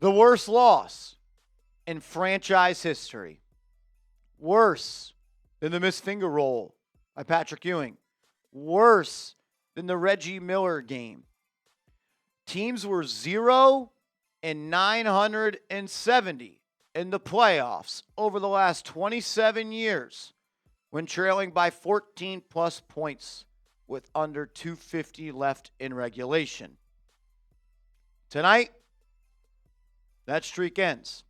The worst loss in franchise history. Worse than the missed finger roll by Patrick Ewing. Worse than the Reggie Miller game. Teams were 0-970 in the playoffs over the last 27 years when trailing by 14-plus points with under 250 left in regulation. Tonight, that streak ends.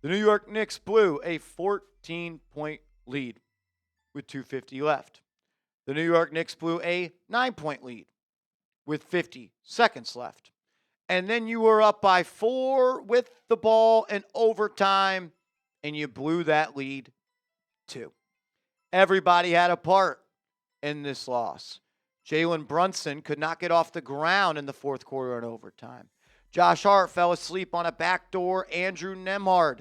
The New York Knicks blew a 14-point lead with 250 left. The New York Knicks blew a 9-point lead with 50 seconds left. And then you were up by 4 with the ball in overtime, and you blew that lead too. Everybody had a part in this loss. Jalen Brunson could not get off the ground in the fourth quarter in overtime. Josh Hart fell asleep on a backdoor Andrew Nembhard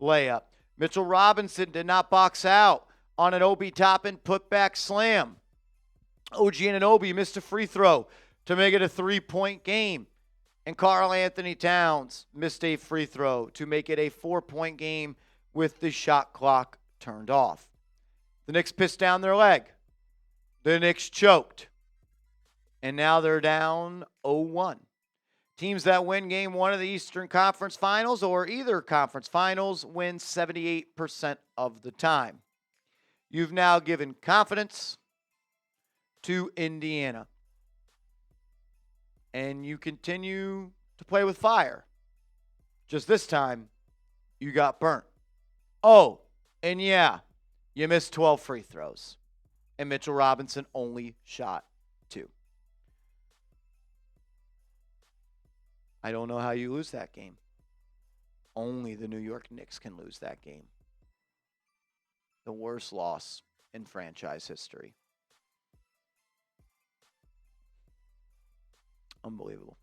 layup. Mitchell Robinson did not box out on an Obi Toppin putback slam. OG Anunoby missed a free throw to make it a 3-point game. And Karl Anthony Towns missed a free throw to make it a 4-point game with the shot clock turned off. The Knicks pissed down their leg. The Knicks choked. And now they're down 0-1. Teams that win Game 1 of the Eastern Conference Finals or either conference finals win 78% of the time. You've now given confidence to Indiana. And you continue to play with fire. Just this time, you got burnt. Oh, and yeah, you missed 12 free throws. And Mitchell Robinson only shot 2. I don't know how you lose that game. Only the New York Knicks can lose that game. The worst loss in franchise history. Unbelievable.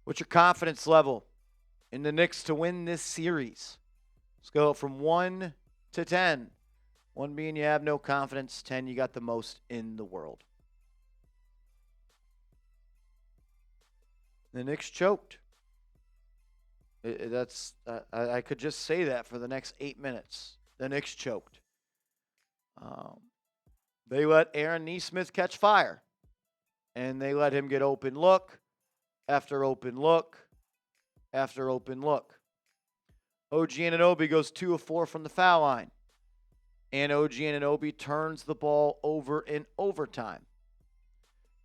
What's your confidence level in the Knicks to win this series? Let's go from 1 to 10. 1 being you have no confidence. 10, you got the most in the world. The Knicks choked. I could just say that for the next 8 minutes. The Knicks choked. They let Aaron Nesmith catch fire. And they let him get open look after open look after open look. OG Anunoby goes 2 of 4 from the foul line. And OG Anunoby turns the ball over in overtime.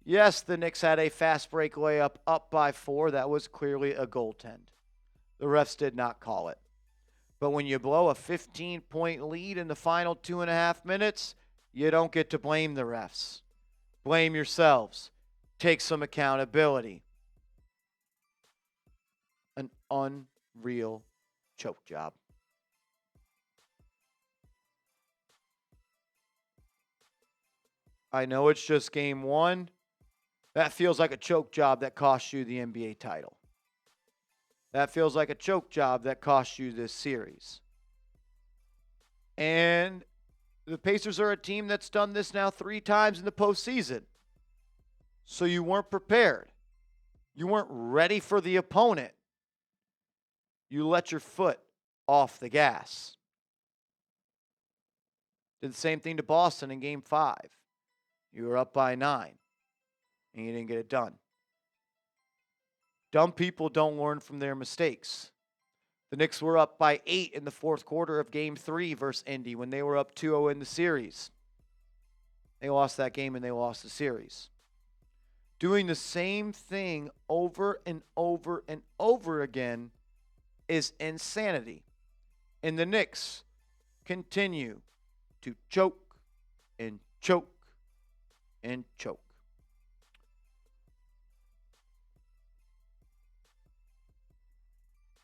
Yes, the Knicks had a fast break layup up by 4. That was clearly a goaltend. The refs did not call it. But when you blow a 15-point lead in the final 2.5 minutes, you don't get to blame the refs. Blame yourselves. Take some accountability. An unreal choke job. I know it's just game 1. That feels like a choke job that cost you the NBA title. That feels like a choke job that cost you this series. And the Pacers are a team that's done this now 3 times in the postseason. So you weren't prepared. You weren't ready for the opponent. You let your foot off the gas. Did the same thing to Boston in Game 5. You were up by 9, and you didn't get it done. Dumb people don't learn from their mistakes. The Knicks were up by 8 in the fourth quarter of Game 3 versus Indy when they were up 2-0 in the series. They lost that game and they lost the series. Doing the same thing over and over and over again is insanity. And the Knicks continue to choke and choke and choke.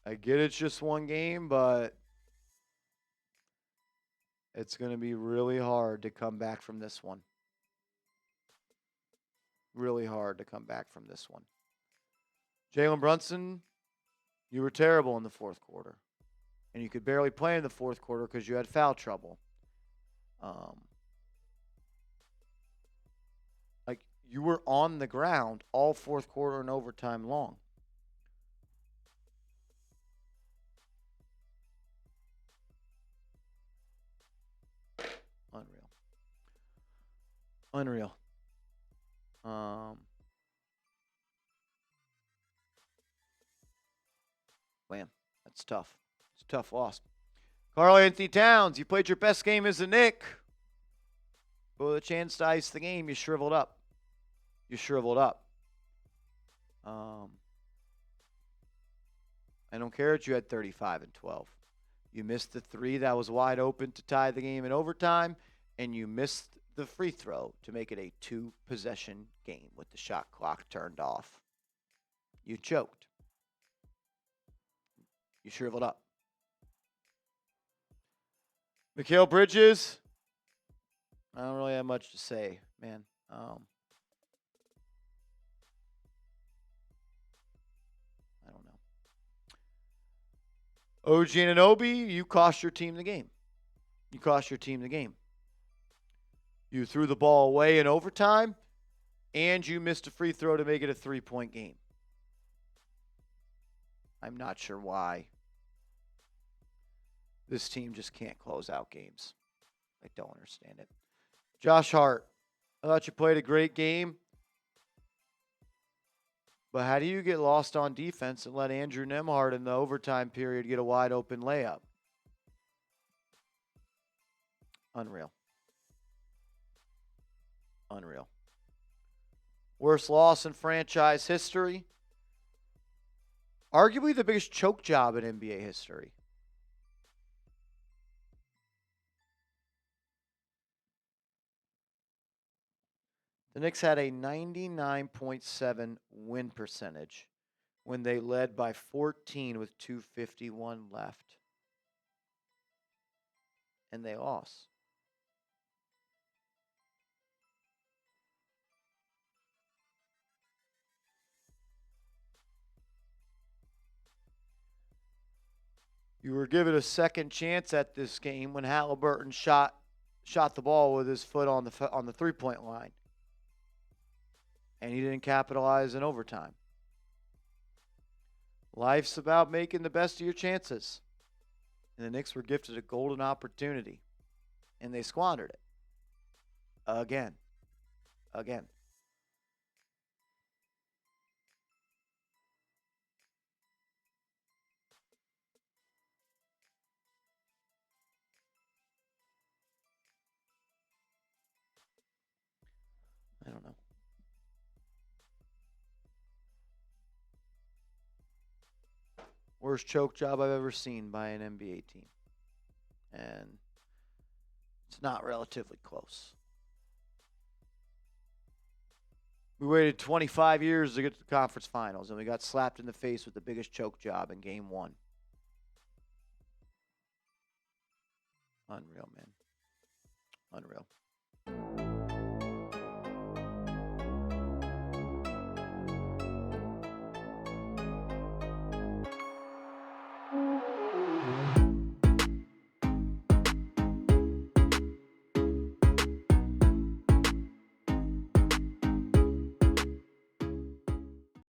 I get it's just one game, but it's going to be really hard to come back from this one. Really hard to come back from this one. Jalen Brunson, you were terrible in the fourth quarter. And you could barely play in the fourth quarter because you had foul trouble. You were on the ground all fourth quarter and overtime long. Unreal. Man, that's tough. It's a tough loss. Karl Anthony Towns, you played your best game as a Knick. But with a chance to ice the game, you shriveled up. You shriveled up. I don't care that you had 35 and 12. You missed the three that was wide open to tie the game in overtime, and you missed the free throw to make it a 2-possession game with the shot clock turned off. You choked. You shriveled up. Mikal Bridges, I don't really have much to say, man. I don't know. OG Anunoby, you cost your team the game. You cost your team the game. You threw the ball away in overtime, and you missed a free throw to make it a 3-point game. I'm not sure why this team just can't close out games. I don't understand it. Josh Hart, I thought you played a great game. But how do you get lost on defense and let Andrew Nembhard in the overtime period get a wide open layup? Unreal. Unreal. Worst loss in franchise history. Arguably the biggest choke job in NBA history. The Knicks had a 99.7 win percentage when they led by 14 with 2:51 left. And they lost. You were given a second chance at this game when Haliburton shot the ball with his foot on the 3-point line. And he didn't capitalize in overtime. Life's about making the best of your chances. And the Knicks were gifted a golden opportunity. And they squandered it. Again. Again. I don't know. Worst choke job I've ever seen by an NBA team. And it's not relatively close. We waited 25 years to get to the conference finals, and we got slapped in the face with the biggest choke job in game 1. Unreal, man. Unreal.